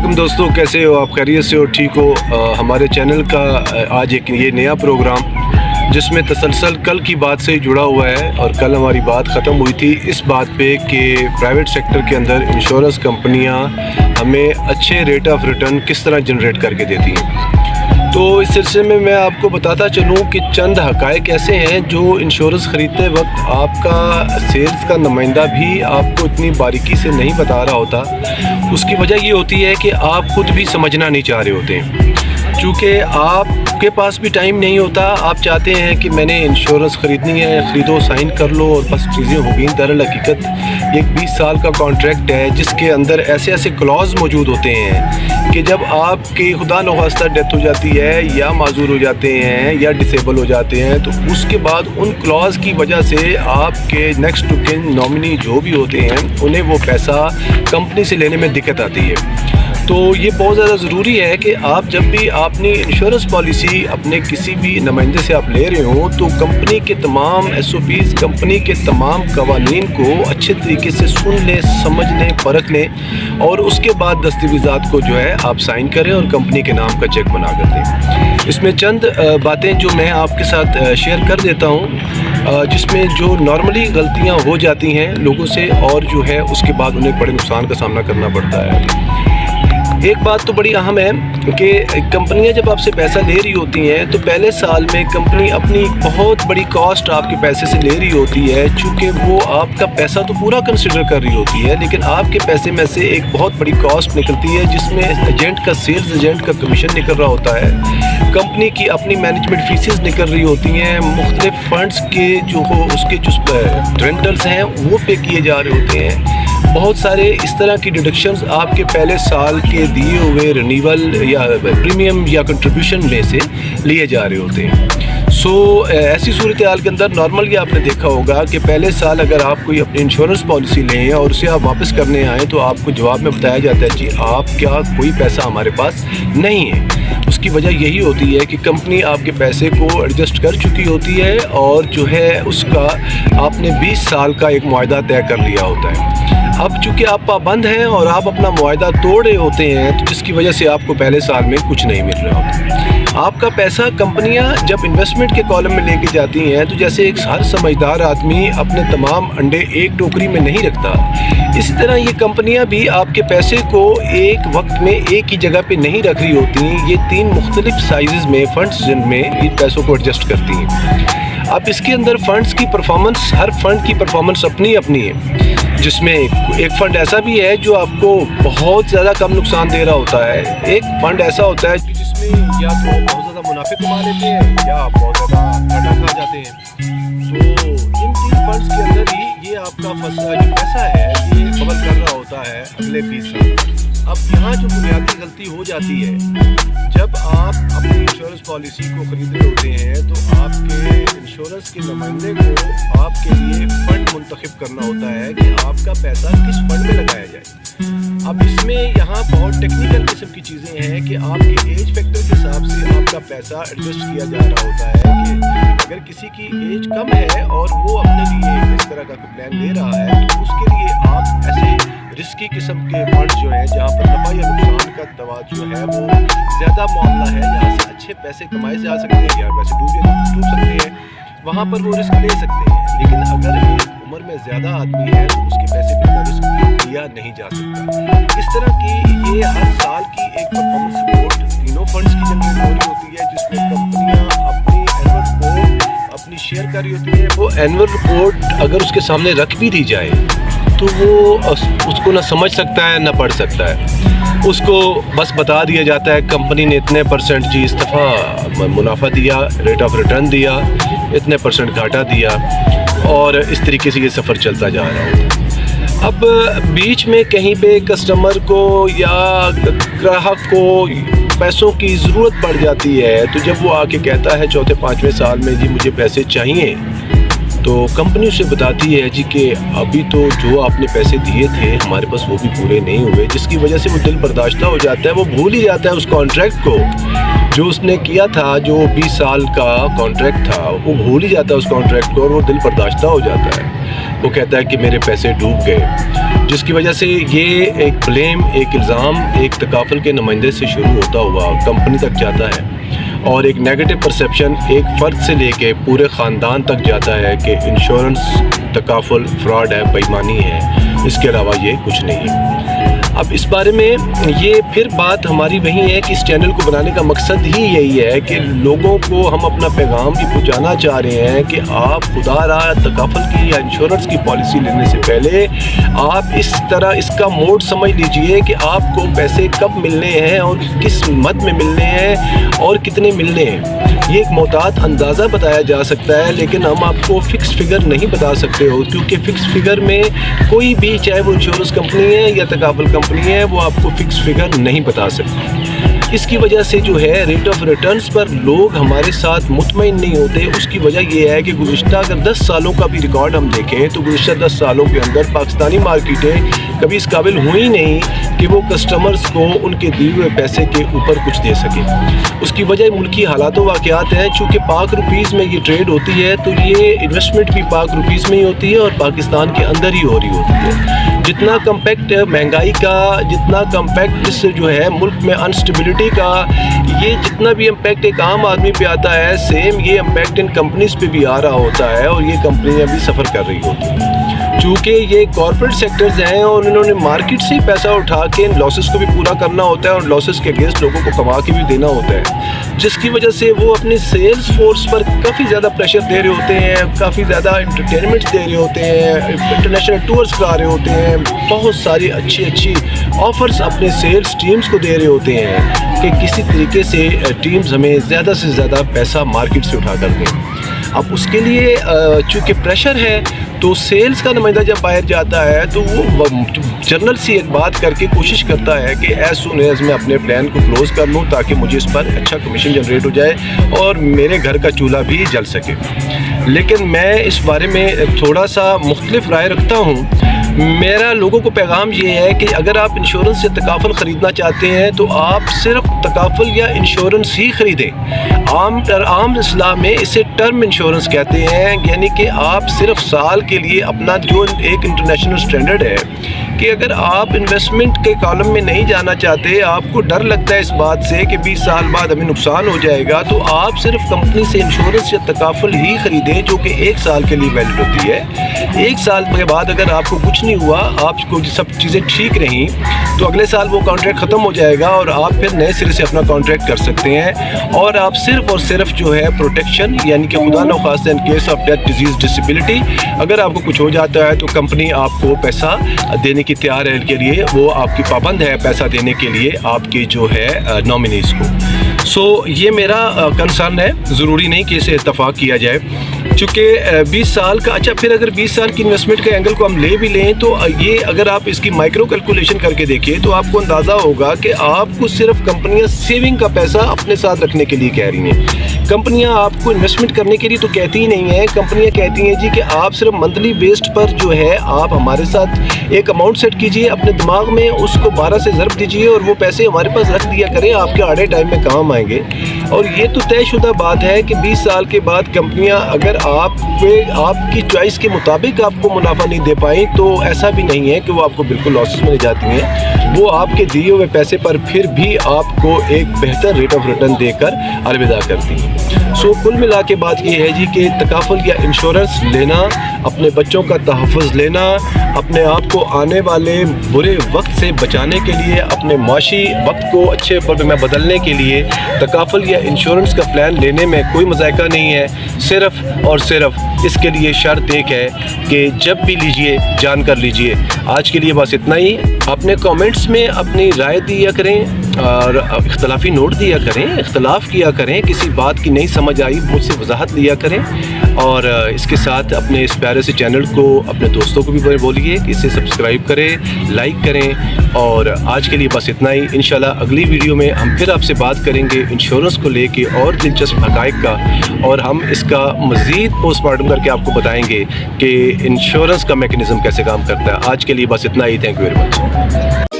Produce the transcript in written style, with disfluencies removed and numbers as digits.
वालेकुम दोस्तों, कैसे हो आप? खैरियत से हो? ठीक हो? हमारे चैनल का आज एक ये नया प्रोग्राम जिसमें तसलसल कल की बात से जुड़ा हुआ है। और कल हमारी बात ख़त्म हुई थी इस बात पे कि प्राइवेट सेक्टर के अंदर इंश्योरेंस कंपनियां हमें अच्छे रेट ऑफ रिटर्न किस तरह जनरेट करके देती हैं। तो इस सिलसिले में मैं आपको बताता चलूँ कि चंद हक़ाइक़ ऐसे हैं जो इंश्योरेंस ख़रीदते वक्त आपका सेल्स का नुमाइंदा भी आपको इतनी बारीकी से नहीं बता रहा होता। उसकी वजह ये होती है कि आप खुद भी समझना नहीं चाह रहे होते हैं, चूँकि आपके पास भी टाइम नहीं होता। आप चाहते हैं कि मैंने इंश्योरेंस ख़रीदनी है, ख़रीदो, साइन कर लो और बस चीज़ें हो गई। दरअसल हकीकत एक 20 साल का कॉन्ट्रैक्ट है जिसके अंदर ऐसे ऐसे क्लॉज मौजूद होते हैं कि जब आपकी खुदा नख्वास्ता डेथ हो जाती है या माजूर हो जाते हैं या डिसेबल हो जाते हैं, तो उसके बाद उन क्लॉज की वजह से आपके नेक्स्ट टू किन नॉमिनी जो भी होते हैं उन्हें वो पैसा कंपनी से लेने में दिक्कत आती है। तो ये बहुत ज़्यादा ज़रूरी है कि आप जब भी अपनी इंश्योरेंस पॉलिसी अपने किसी भी नुमाइंदे से आप ले रहे हो तो कंपनी के तमाम SOPs, कंपनी के तमाम कवानीन को अच्छे तरीके से सुन लें, समझ लें, परख लें और उसके बाद दस्तावेज़ात को जो है आप साइन करें और कंपनी के नाम का चेक बना कर दें। इसमें चंद बातें जो मैं आपके साथ शेयर कर देता हूँ जिसमें जो नॉर्मली गलतियाँ हो जाती हैं लोगों से और जो है उसके बाद उन्हें बड़े नुकसान का सामना करना पड़ता है। एक बात तो बड़ी अहम है कि कंपनियां जब आपसे पैसा ले रही होती हैं तो पहले साल में कंपनी अपनी बहुत बड़ी कॉस्ट आपके पैसे से ले रही होती है, चूँकि वो आपका पैसा तो पूरा कंसिडर कर रही होती है, लेकिन आपके पैसे में से एक बहुत बड़ी कॉस्ट निकलती है जिसमें एजेंट का, सेल्स एजेंट का कमीशन निकल रहा होता है, कंपनी की अपनी मैनेजमेंट फीसेस निकल रही होती हैं, मुख्तलिफ फंड्स के जो हो उसके जो रेंटल्स हैं वो पे किए जा रहे होते हैं। बहुत सारे इस तरह की डिडक्शंस आपके पहले साल के दिए हुए रिन्यूअल या प्रीमियम या कंट्रीब्यूशन में से लिए जा रहे होते हैं। ऐसी सूरत हाल के अंदर नॉर्मली आपने देखा होगा कि पहले साल अगर आप कोई अपनी इंश्योरेंस पॉलिसी लें और उसे आप वापस करने आएँ तो आपको जवाब में बताया जाता है जी आप क्या कोई पैसा हमारे पास नहीं है। उसकी वजह यही होती है कि कंपनी आपके पैसे को एडजस्ट कर चुकी होती है और जो है उसका आपने 20 साल का एक मुआहदा तय कर लिया होता है। अब चूँकि आप पाबंद हैं और आप अपना मुआहदा तोड़ रहे होते हैं तो जिसकी वजह से आपको पहले साल में कुछ नहीं मिल रहा होता। आपका पैसा कंपनियां जब इन्वेस्टमेंट के कॉलम में लेके जाती हैं तो जैसे एक हर समझदार आदमी अपने तमाम अंडे एक टोकरी में नहीं रखता, इसी तरह ये कंपनियां भी आपके पैसे को एक वक्त में एक ही जगह पे नहीं रख रही होती। ये 3 मुख्तलिफ साइज़ में फंड्स जिनमें इन पैसों को एडजस्ट करती हैं। अब इसके अंदर फंड्स की परफॉर्मेंस, हर फंड की परफॉर्मेंस अपनी अपनी है, जिसमें एक फंड ऐसा भी है जो आपको बहुत ज़्यादा कम नुकसान दे रहा होता है, एक फंड ऐसा होता है जिसमें या तो बहुत ज़्यादा मुनाफे कमा लेते हैं या बहुत ज़्यादा घाटा खा जाते हैं। तो इन 3 फंड्स के अंदर ही ये आपका जो पैसा है ये कवर कर रहा होता है अगले 20 साल। अब यहाँ जो बुनियादी गलती हो जाती है, जब आप अपनी इंश्योरेंस पॉलिसी को खरीद रहे होते हैं तो आपके इंश्योरेंस के नुमाइंदे को आपके लिए फंड मुंतखब करना होता है कि आपका पैसा किस फंड में लगाया जाए। अब इसमें यहाँ बहुत टेक्निकल किस्म की चीज़ें हैं कि आपके एज फैक्टर के हिसाब से आपका पैसा एडजस्ट किया जा रहा होता है कि अगर किसी की एज कम है और वो अपने लिए इस तरह का प्लान ले रहा है तो उसके लिए आप ऐसे रिस्की किस्म के फंड जो हैं जहाँ पर नफा या नुकसान का दवा जो है वो ज़्यादा मामला है, जहाँ से अच्छे पैसे कमाए जा सकते हैं या वैसे डूब सकते हैं, वहाँ पर वो रिस्क ले सकते हैं। लेकिन अगर एक उम्र में ज़्यादा आदमी है तो उसके पैसे पर रिस्क लिया नहीं जा सकता। इस तरह की ये हर साल की एक परफॉर्मेंस रिपोर्ट तीनों फंड्स की जनरेट हो रही होती है जिसमें कंपनियाँ अपनी एनुअल रिपोर्ट अपनी शेयर कर रही होती है। वो एनुअल रिपोर्ट अगर उसके सामने रख भी दी जाए तो वो उसको ना समझ सकता है ना पढ़ सकता है, उसको बस बता दिया जाता है कंपनी ने इतने % जी इस दफ़ा मुनाफा दिया, रेट ऑफ रिटर्न दिया, इतने % घाटा दिया और इस तरीके से ये सफ़र चलता जा रहा है। अब बीच में कहीं पे कस्टमर को या ग्राहक को पैसों की ज़रूरत पड़ जाती है तो जब वो आके कहता है 4-5वें साल में जी मुझे पैसे चाहिए, तो कंपनी उसे बताती है जी कि अभी तो जो आपने पैसे दिए थे हमारे पास वो भी पूरे नहीं हुए, जिसकी वजह से वो दिल बर्दाश्ता हो जाता है, वो भूल ही जाता है उस कॉन्ट्रैक्ट को जो उसने किया था, जो 20 साल का कॉन्ट्रैक्ट था, वो भूल ही जाता है उस कॉन्ट्रैक्ट को और वो दिल बर्दाश्ता हो जाता है। वो कहता है कि मेरे पैसे डूब गए। جس کی وجہ سے یہ ایک بلیم، ایک الزام ایک تکافل کے نمائندے سے شروع ہوتا ہوا کمپنی تک جاتا ہے، اور ایک نیگیٹو پرسیپشن ایک فرد سے لے کے پورے خاندان تک جاتا ہے کہ انشورنس تکافل فراڈ ہے، بے ایمانی ہے، اس کے علاوہ یہ کچھ نہیں۔ اب اس بارے میں یہ پھر بات ہماری وہی ہے کہ اس چینل کو بنانے کا مقصد ہی یہی ہے کہ لوگوں کو ہم اپنا پیغام بھی پہنچانا چاہ رہے ہیں کہ آپ خدا را تکافل کی یا انشورنس کی پالیسی لینے سے پہلے آپ اس طرح اس کا موڈ سمجھ لیجئے کہ آپ کو پیسے کب ملنے ہیں اور کس مد میں ملنے ہیں اور کتنے ملنے ہیں۔ یہ ایک محتاط اندازہ بتایا جا سکتا ہے، لیکن ہم آپ کو فکس فگر نہیں بتا سکتے ہو، کیونکہ فکس فگر میں کوئی بھی، چاہے وہ انشورنس کمپنی ہے یا تکافل کمپنی ہے، وہ آپ کو فکس فگر نہیں بتا سکتی۔ اس کی وجہ سے جو ہے ریٹ آف ریٹرنز پر لوگ ہمارے ساتھ مطمئن نہیں ہوتے۔ اس کی وجہ یہ ہے کہ گزشتہ اگر 10 سالوں کا بھی ریکارڈ ہم دیکھیں تو گزشتہ 10 سالوں کے اندر پاکستانی مارکیٹیں کبھی اس قابل ہوئی نہیں کہ وہ کسٹمرز کو ان کے دیے ہوئے پیسے کے اوپر کچھ دے سکے۔ اس کی وجہ ملکی حالات و واقعات ہیں، چونکہ پاک روپیز میں یہ ٹریڈ ہوتی ہے تو یہ انویسٹمنٹ بھی پاک روپیز میں ہی ہوتی ہے اور پاکستان کے اندر ہی ہو رہی ہوتی ہے۔ جتنا کمپیکٹ مہنگائی کا، جتنا کمپیکٹ اس سے جو ہے ملک میں انسٹیبلٹی کا، یہ جتنا بھی امپیکٹ ایک عام آدمی پہ آتا ہے، سیم یہ امپیکٹ ان کمپنیز پہ بھی آ رہا ہوتا ہے، اور یہ کمپنیاں بھی سفر کر رہی ہوتی ہیں۔ چونکہ یہ کارپوریٹ سیکٹرز ہیں اور انہوں نے مارکیٹ سے پیسہ اٹھا کے ان لاسز کو بھی پورا کرنا ہوتا ہے اور لاسز کے اگینسٹ لوگوں کو کما کے بھی دینا ہوتا ہے، جس کی وجہ سے وہ اپنے سیلز فورس پر کافی زیادہ پریشر دے رہے ہوتے ہیں، کافی زیادہ انٹرٹینمنٹ دے رہے ہوتے ہیں، انٹرنیشنل ٹورز کرا رہے ہوتے ہیں، بہت ساری اچھی آفرز اپنے سیلز ٹیمز کو دے رہے ہوتے ہیں کہ کسی طریقے سے ٹیمز ہمیں زیادہ سے زیادہ پیسہ مارکیٹ سے اٹھا کر دیں۔ اب اس کے لیے چونکہ پریشر ہے تو سیلز کا نمائندہ جب باہر جاتا ہے تو وہ جنرل سی ایک بات کر کے کوشش کرتا ہے کہ ایز سون ایز میں اپنے پلان کو کلوز کر لوں تاکہ مجھے اس پر اچھا کمیشن جنریٹ ہو جائے اور میرے گھر کا چولہا بھی جل سکے۔ لیکن میں اس بارے میں تھوڑا سا مختلف رائے رکھتا ہوں۔ میرا لوگوں کو پیغام یہ ہے کہ اگر آپ انشورنس سے تکافل خریدنا چاہتے ہیں تو آپ صرف تکافل یا انشورنس ہی خریدیں۔ عام اصطلاح میں اسے ٹرم انشورنس کہتے ہیں، یعنی کہ آپ صرف سال کے لیے اپنا جو ایک انٹرنیشنل سٹینڈرڈ ہے کہ اگر آپ انویسٹمنٹ کے کالم میں نہیں جانا چاہتے، آپ کو ڈر لگتا ہے اس بات سے کہ 20 سال بعد ہمیں نقصان ہو جائے گا، تو آپ صرف کمپنی سے انشورنس یا تکافل ہی خریدیں جو کہ 1 سال کے لیے ویلڈ ہوتی ہے۔ 1 سال کے بعد اگر آپ کو کچھ نہیں ہوا، آپ کو سب چیزیں ٹھیک رہیں، تو اگلے سال وہ کانٹریکٹ ختم ہو جائے گا اور آپ پھر نئے سرے سے اپنا کانٹریکٹ کر سکتے ہیں، اور آپ صرف اور صرف جو ہے پروٹیکشن، یعنی کہ خدا نخواستہ in case of death, disease, disability, اگر آپ کو کچھ ہو جاتا ہے تو کمپنی آپ کو پیسہ دینے کی تیار ہے، کے لیے وہ آپ کی پابند ہے پیسہ دینے کے لیے آپ کی جو ہے نامنیز کو۔ یہ میرا کنسرن ہے، ضروری نہیں کہ اسے اتفاق کیا جائے، چونکہ 20 سال کا اچھا پھر اگر 20 سال کی انویسٹمنٹ کے اینگل کو ہم لے بھی لیں تو یہ اگر آپ اس کی مائکرو کیلکولیشن کر کے دیکھیں تو آپ کو اندازہ ہوگا کہ آپ کو صرف کمپنیاں سیونگ کا پیسہ اپنے ساتھ رکھنے کے لیے کہہ رہی ہیں۔ کمپنیاں آپ کو انویسٹمنٹ کرنے کے لیے تو کہتی ہی نہیں ہیں، کمپنیاں کہتی ہیں جی کہ آپ صرف منتھلی بیسڈ پر جو ہے آپ ہمارے ساتھ ایک اماؤنٹ سیٹ کیجئے اپنے دماغ میں، اس کو 12 سے ضرب دیجئے اور وہ پیسے ہمارے پاس رکھ دیا کریں، آپ کے آڑے ٹائم میں کام آئیں گے۔ اور یہ تو طے شدہ بات ہے کہ 20 سال کے بعد کمپنیاں اگر آپ کی چوائس کے مطابق آپ کو منافع نہیں دے پائیں تو ایسا بھی نہیں ہے کہ وہ آپ کو بالکل لاسز میں لے جاتی ہیں، وہ آپ کے دیے ہوئے پیسے پر پھر بھی آپ کو ایک بہتر ریٹ آف ریٹرن دے کر الوداع کرتی ہیں۔ کل ملا کے بات یہ ہے جی کہ تکافل یا انشورنس لینا، اپنے بچوں کا تحفظ لینا، اپنے آپ کو آنے والے برے وقت سے بچانے کے لیے، اپنے معاشی وقت کو اچھے پر میں بدلنے کے لیے تکافل یا انشورنس کا پلان لینے میں کوئی مذائقہ نہیں ہے۔ صرف اور صرف اس کے لیے شرط ایک ہے کہ جب بھی لیجئے جان کر لیجئے۔ آج کے لیے بس اتنا ہی۔ اپنے کامنٹس میں اپنی رائے دیا کریں اور اختلافی نوٹ دیا کریں، اختلاف کیا کریں، کسی بات کی نہیں سمجھ آئی مجھ سے وضاحت لیا کریں، اور اس کے ساتھ اپنے اس پیارے سے چینل کو اپنے دوستوں کو بھی بولیے کہ اسے سبسکرائب کریں، لائک کریں۔ اور آج کے لیے بس اتنا ہی۔ انشاءاللہ اگلی ویڈیو میں ہم پھر آپ سے بات کریں گے انشورنس کو لے کے اور دلچسپ حقائق کا، اور ہم اس کا مزید پوسٹ مارٹم کر کے آپ کو بتائیں گے کہ انشورنس کا میکنزم کیسے کام کرتا ہے۔ آج کے لیے بس اتنا ہی۔ Thank you very much.